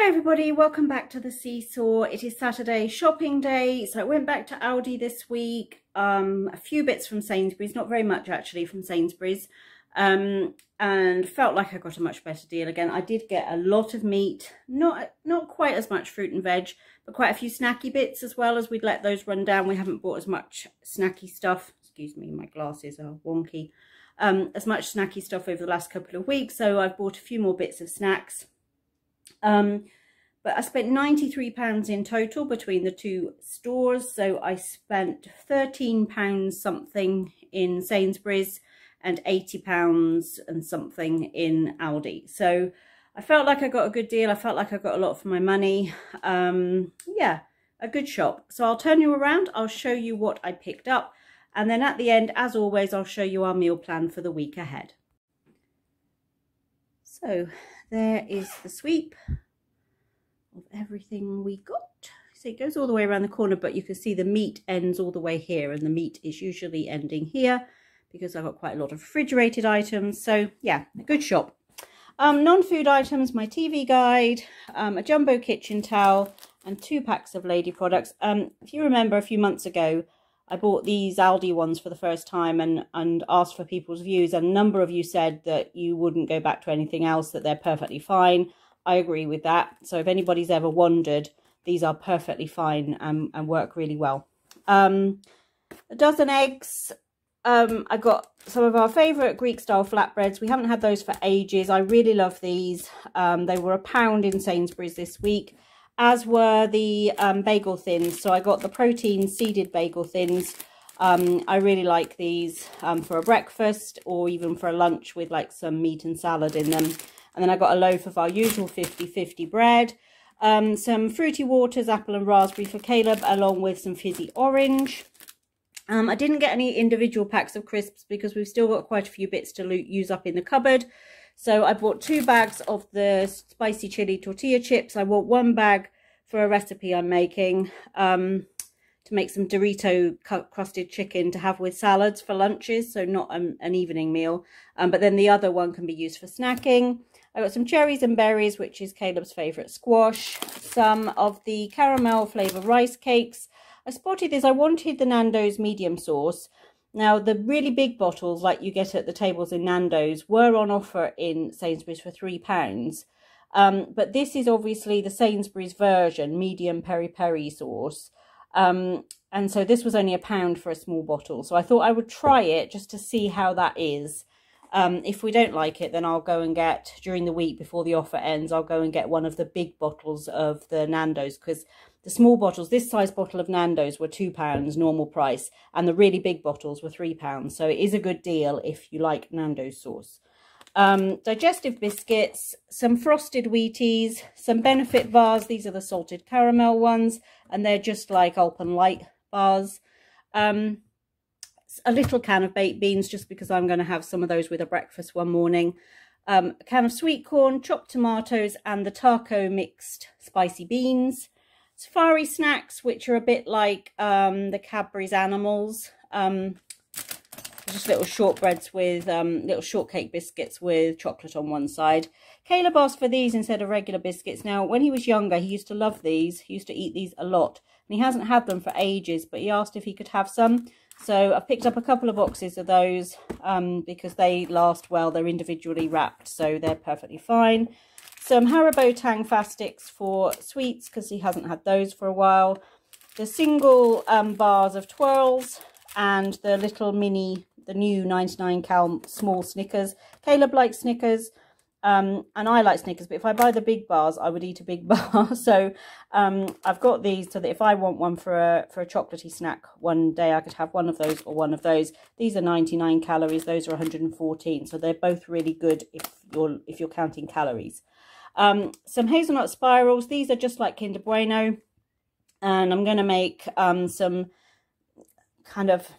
Hi everybody, welcome back to the SeeSaw. It is Saturday shopping day, so I went back to Aldi this week. A few bits from Sainsburys, not very much actually from Sainsburys, and felt like I got a much better deal again. I did get a lot of meat, not quite as much fruit and veg, but quite a few snacky bits as well, as we'd let those run down. We haven't bought as much snacky stuff. Excuse me, my glasses are wonky. As much snacky stuff over the last couple of weeks, so I've bought a few more bits of snacks. But I spent £93 in total between the two stores. So I spent £13 something in Sainsburys and £80 and something in Aldi. So I felt like I got a good deal. I felt like I got a lot for my money. Yeah, a good shop. So I'll turn you around. I'll show you what I picked up. And then at the end, as always, I'll show you our meal plan for the week ahead. So there is the sweep of everything we got. So it goes all the way around the corner, but you can see the meat ends all the way here, and the meat is usually ending here because I've got quite a lot of refrigerated items. So yeah, a good shop. Non-food items, my TV guide, a jumbo kitchen towel, and 2 packs of lady products. If you remember a few months ago, I bought these Aldi ones for the first time and asked for people's views, and a number of you said that you wouldn't go back to anything else, that they're perfectly fine. I agree with that. So if anybody's ever wondered, these are perfectly fine and work really well. A dozen eggs. I got some of our favourite Greek style flatbreads. We haven't had those for ages. I really love these. They were £1 in Sainsburys this week, as were the bagel thins. So I got the protein seeded bagel thins. I really like these for a breakfast or even for a lunch with like some meat and salad in them. And then I got a loaf of our usual 50/50 bread, some fruity waters, apple and raspberry for Caleb, along with some fizzy orange. I didn't get any individual packs of crisps because we've still got quite a few bits to use up in the cupboard. So I bought 2 bags of the spicy chili tortilla chips. I bought 1 bag for a recipe I'm making to make some Dorito crusted chicken to have with salads for lunches. So not an evening meal, but then the other one can be used for snacking. I got some cherries and berries, which is Caleb's favourite squash. Some of the caramel flavour rice cakes. I spotted this. I wanted the Nando's medium sauce. Now, the really big bottles, like you get at the tables in Nando's, were on offer in Sainsburys for £3. But this is obviously the Sainsburys version, medium peri-peri sauce. And so this was only £1 for a small bottle. So I thought I would try it just to see how that is. If we don't like it, then I'll go and get, during the week before the offer ends, I'll go and get one of the big bottles of the Nando's, because the small bottles, this size bottle of Nando's were £2 normal price, and the really big bottles were £3. So it is a good deal if you like Nando's sauce. Digestive biscuits, some frosted Wheaties, some Benefit bars. These are the salted caramel ones, and they're just like Alpenlight bars. A little can of baked beans, just because I'm going to have some of those with a breakfast one morning. A can of sweet corn, chopped tomatoes, and the taco mixed spicy beans. Safari snacks, which are a bit like the Cadbury's Animals. Just little shortbreads with little shortcake biscuits with chocolate on one side. Caleb asked for these instead of regular biscuits. Now, when he was younger, he used to love these. He used to eat these a lot. And he hasn't had them for ages, but he asked if he could have some. So I've picked up a couple of boxes of those because they last well. They're individually wrapped, so they're perfectly fine. Some Haribo Tang Fast Sticks for sweets, because he hasn't had those for a while. The single bars of twirls and the little mini, the new 99 cal small Snickers. Caleb likes Snickers. And I like Snickers, but if I buy the big bars, I would eat a big bar. So I've got these so that if I want one for a chocolatey snack one day, I could have one of those or one of those. These are 99 calories. Those are 114. So they're both really good if you're counting calories. Some Hazelnut Spirals. These are just like Kinder Bueno. And I'm going to make some kind of,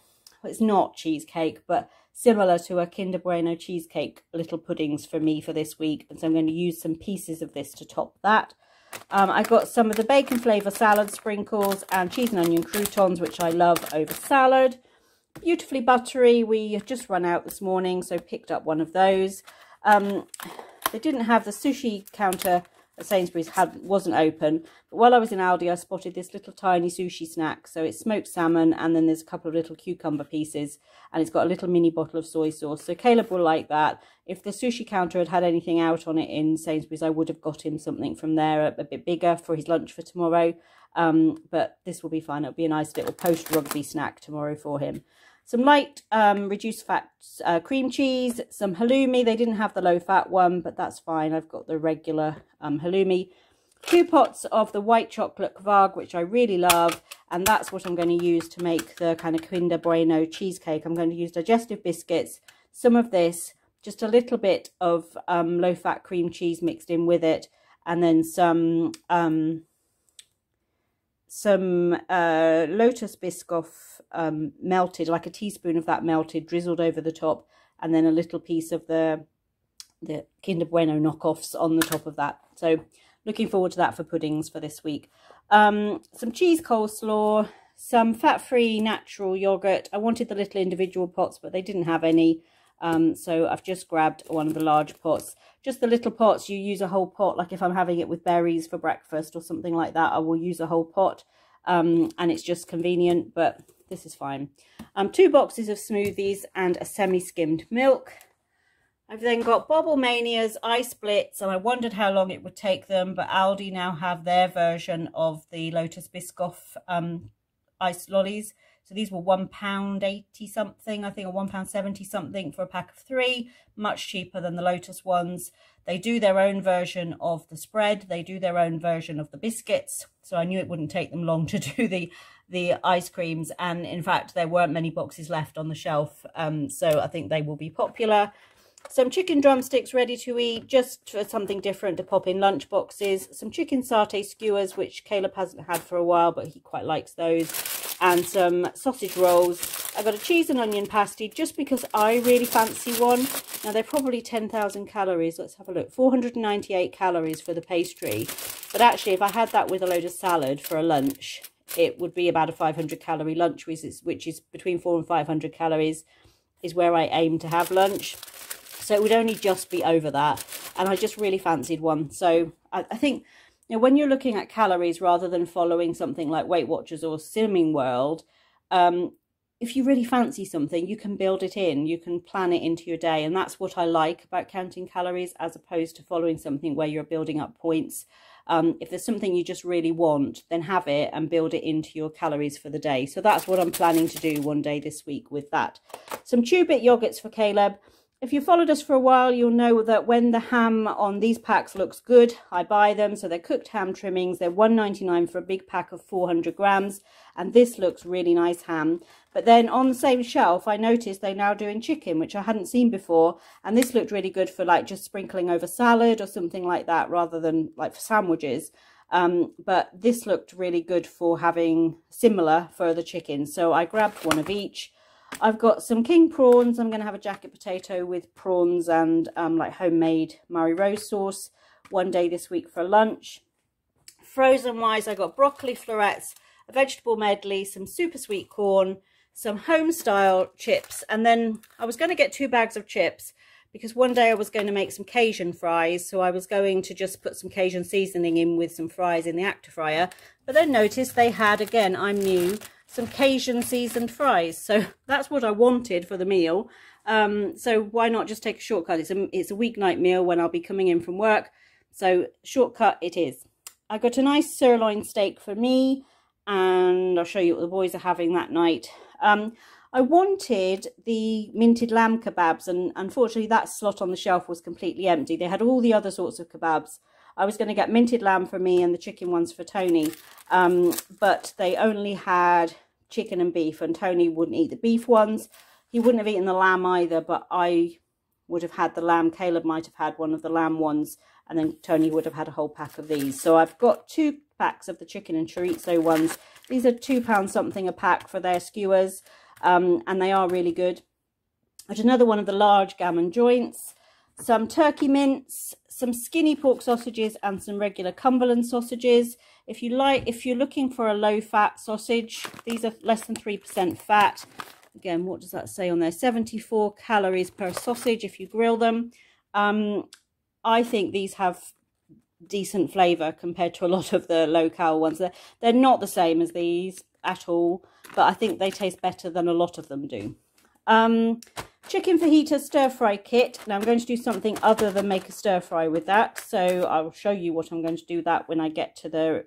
well, it's not cheesecake, but similar to a Kinder Bueno cheesecake little puddings for me for this week. And so I'm going to use some pieces of this to top that. I got some of the bacon flavour salad sprinkles and cheese and onion croutons, which I love over salad. Beautifully buttery. We just run out this morning, so picked up one of those. They didn't have the sushi counter at Sainsburys wasn't open. But while I was in Aldi, I spotted this little tiny sushi snack. So it's smoked salmon, and then there's a couple of little cucumber pieces, and it's got a little mini bottle of soy sauce. So Caleb will like that. If the sushi counter had had anything out on it in Sainsburys, I would have got him something from there a bit bigger for his lunch for tomorrow. But this will be fine. It'll be a nice little post-rugby snack tomorrow for him. Some light reduced fat cream cheese, some halloumi. They didn't have the low fat one, but that's fine. I've got the regular halloumi. 2 pots of the white chocolate kvarg, which I really love, and that's what I'm going to use to make the kind of Kinder Bueno cheesecake. I'm going to use digestive biscuits, some of this, just a little bit of low fat cream cheese mixed in with it, and then some lotus biscoff melted, like a teaspoon of that melted, drizzled over the top, and then a little piece of the Kinder Bueno knockoffs on the top of that. So looking forward to that for puddings for this week. Some cheese coleslaw, some fat-free natural yogurt. I wanted the little individual pots, but they didn't have any. So I've just grabbed one of the large pots. Just the little pots, you use a whole pot. Like if I'm having it with berries for breakfast or something like that, I will use a whole pot. And it's just convenient, but this is fine. 2 boxes of smoothies and a semi-skimmed milk. I've then got Bobble Mania's ice splits, and I wondered how long it would take them, but Aldi now have their version of the Lotus Biscoff ice lollies. So these were £1.80 something, I think, or £1.70 something for a pack of 3, much cheaper than the Lotus ones. They do their own version of the spread. They do their own version of the biscuits. So I knew it wouldn't take them long to do the ice creams. And in fact, there weren't many boxes left on the shelf. So I think they will be popular. Some chicken drumsticks ready to eat, just for something different to pop in lunch boxes. Some chicken satay skewers, which Caleb hasn't had for a while, but he quite likes those. And some sausage rolls. I got a cheese and onion pasty just because I really fancy one. Now they're probably 10,000 calories. Let's have a look. 498 calories for the pastry. But actually, if I had that with a load of salad for a lunch, it would be about a 500 calorie lunch, which is between 400 and 500 calories is where I aim to have lunch. So it would only just be over that. And I just really fancied one. So I think, you know, when you're looking at calories rather than following something like Weight Watchers or Slimming World, if you really fancy something, you can build it in. You can plan it into your day. And that's what I like about counting calories, as opposed to following something where you're building up points. If there's something you just really want, then have it and build it into your calories for the day. So that's what I'm planning to do one day this week with that. Some Chew-Bit yogurts for Caleb. If you followed us for a while, you'll know that when the ham on these packs looks good, I buy them. So they're cooked ham trimmings. They're £1.99 for a big pack of 400 grams. And this looks really nice ham. But then on the same shelf, I noticed they're now doing chicken, which I hadn't seen before. And this looked really good for like just sprinkling over salad or something like that, rather than like for sandwiches. But this looked really good for having similar for the chicken. So I grabbed one of each. I've got some king prawns. I'm going to have a jacket potato with prawns and like homemade Murray Rose sauce one day this week for lunch. Frozen wise, I got broccoli florets, a vegetable medley, some super sweet corn, some home style chips, and then I was going to get 2 bags of chips because one day I was going to make some Cajun fries. So I was going to just put some Cajun seasoning in with some fries in the actor fryer, but then noticed they had, again, I'm new, some Cajun seasoned fries. So that's what I wanted for the meal. So why not just take a shortcut? It's a weeknight meal when I'll be coming in from work. So shortcut it is. I got a nice sirloin steak for me, and I'll show you what the boys are having that night. I wanted the minted lamb kebabs, and unfortunately that slot on the shelf was completely empty. They had all the other sorts of kebabs. I was going to get minted lamb for me and the chicken ones for Tony, but they only had chicken and beef, and Tony wouldn't eat the beef ones. He wouldn't have eaten the lamb either, but I would have had the lamb. Caleb might have had one of the lamb ones, and then Tony would have had a whole pack of these. So I've got 2 packs of the chicken and chorizo ones. These are £2 something a pack for their skewers, and they are really good. There's another one of the large gammon joints, some turkey mince, some skinny pork sausages, and some regular Cumberland sausages. If you're looking for a low-fat sausage, these are less than 3% fat. Again, what does that say on there? 74 calories per sausage if you grill them. I think these have decent flavour compared to a lot of the low-cal ones. They're not the same as these at all, but I think they taste better than a lot of them do. Chicken fajita stir fry kit. Now I'm going to do something other than make a stir fry with that, so I will show you what I'm going to do that when I get to the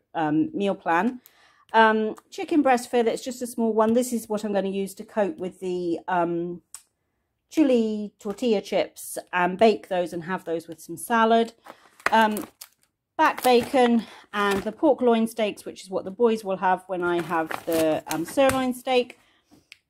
meal plan. Chicken breast fillets, just a small one. This is what I'm going to use to coat with the chili tortilla chips and bake those and have those with some salad. Back bacon and the pork loin steaks, which is what the boys will have when I have the sirloin steak.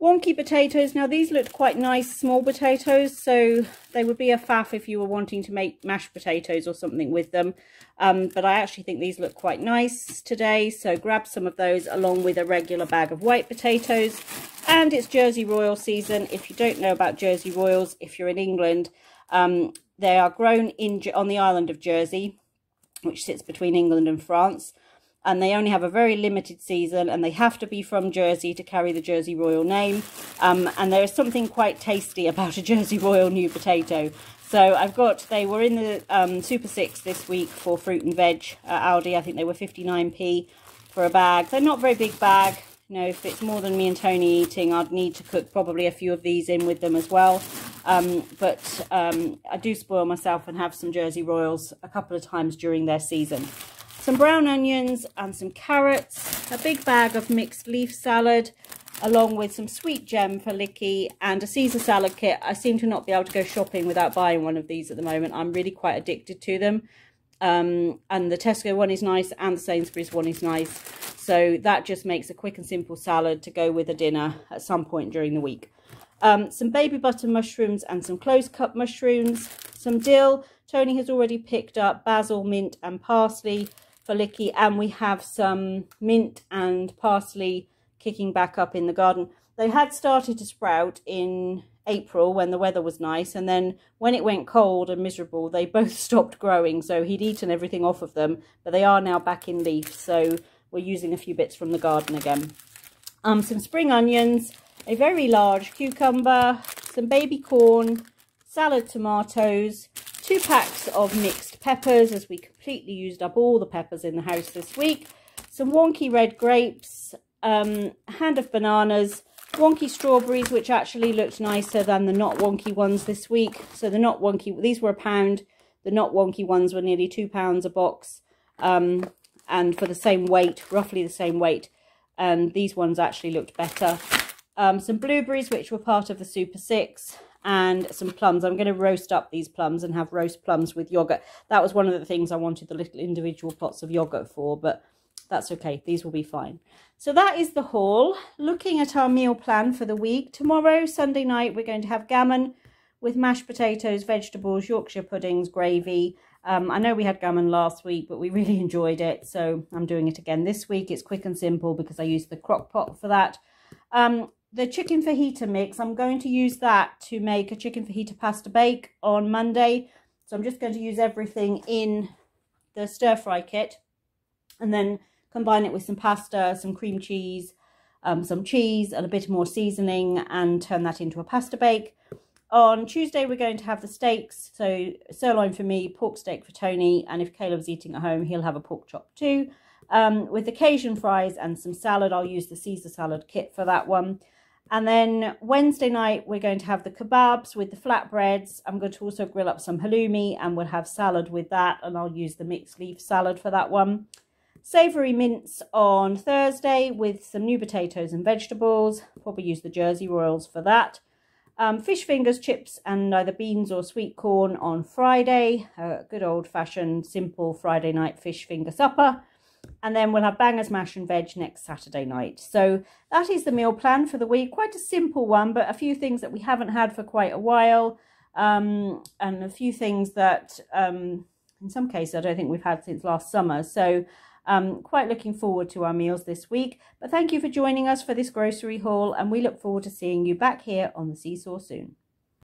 Wonky potatoes. Now these looked quite nice, small potatoes, so they would be a faff if you were wanting to make mashed potatoes or something with them. But I actually think these look quite nice today, so grab some of those along with a regular bag of white potatoes. And it's Jersey Royal season. If you don't know about Jersey Royals, if you're in England, they are grown on the island of Jersey, which sits between England and France. And they only have a very limited season, and they have to be from Jersey to carry the Jersey Royal name. And there is something quite tasty about a Jersey Royal new potato. So they were in the Super 6 this week for fruit and veg at Aldi. I think they were 59p for a bag. They're not a very big bag. You know, if it's more than me and Tony eating, I'd need to cook probably a few of these in with them as well. But I do spoil myself and have some Jersey Royals a couple of times during their season. Some brown onions and some carrots, a big bag of mixed leaf salad, along with some sweet gem for Licky and a Caesar salad kit. I seem to not be able to go shopping without buying one of these at the moment. I'm really quite addicted to them. And the Tesco one is nice and the Sainsburys one is nice. So that just makes a quick and simple salad to go with a dinner at some point during the week. Some baby butter mushrooms and some close cut mushrooms, some dill. Tony has already picked up basil, mint and parsley for Licky, and we have some mint and parsley kicking back up in the garden. They had started to sprout in April when the weather was nice, and then when it went cold and miserable, they both stopped growing. So he'd eaten everything off of them, but they are now back in leaf. So we're using a few bits from the garden again. Some spring onions, a very large cucumber, some baby corn, salad tomatoes, 2 packs of mixed peppers, as we completely used up all the peppers in the house this week, some wonky red grapes, a hand of bananas, wonky strawberries, which actually looked nicer than the not wonky ones this week. So the not wonky, these were £1, the not wonky ones were nearly £2 a box, and for the same weight, roughly the same weight, and these ones actually looked better. Some blueberries, which were part of the Super 6, and some plums. I'm going to roast up these plums and have roast plums with yoghurt. That was one of the things I wanted the little individual pots of yoghurt for, but that's okay. These will be fine. So that is the haul. Looking at our meal plan for the week. Tomorrow, Sunday night, we're going to have gammon with mashed potatoes, vegetables, Yorkshire puddings, gravy. I know we had gammon last week, but we really enjoyed it, so I'm doing it again this week. It's quick and simple because I used the crock pot for that. The chicken fajita mix, I'm going to use that to make a chicken fajita pasta bake on Monday. So I'm just going to use everything in the stir fry kit and then combine it with some pasta, some cream cheese, some cheese and a bit more seasoning, and turn that into a pasta bake. On Tuesday, we're going to have the steaks. So sirloin for me, pork steak for Tony, and if Caleb's eating at home, he'll have a pork chop too. With the Cajun fries and some salad, I'll use the Caesar salad kit for that one. And then Wednesday night, we're going to have the kebabs with the flatbreads. I'm going to also grill up some halloumi, and we'll have salad with that, and I'll use the mixed leaf salad for that one. Savoury mince on Thursday with some new potatoes and vegetables. Probably use the Jersey Royals for that. Fish fingers, chips and either beans or sweet corn on Friday. A good old-fashioned, simple Friday night fish finger supper. And then we'll have bangers, mash and veg next Saturday night. So that is the meal plan for the week. Quite a simple one, but a few things that we haven't had for quite a while. And a few things that, in some cases, I don't think we've had since last summer. So quite looking forward to our meals this week. But thank you for joining us for this grocery haul, and we look forward to seeing you back here on the SeeSaw soon.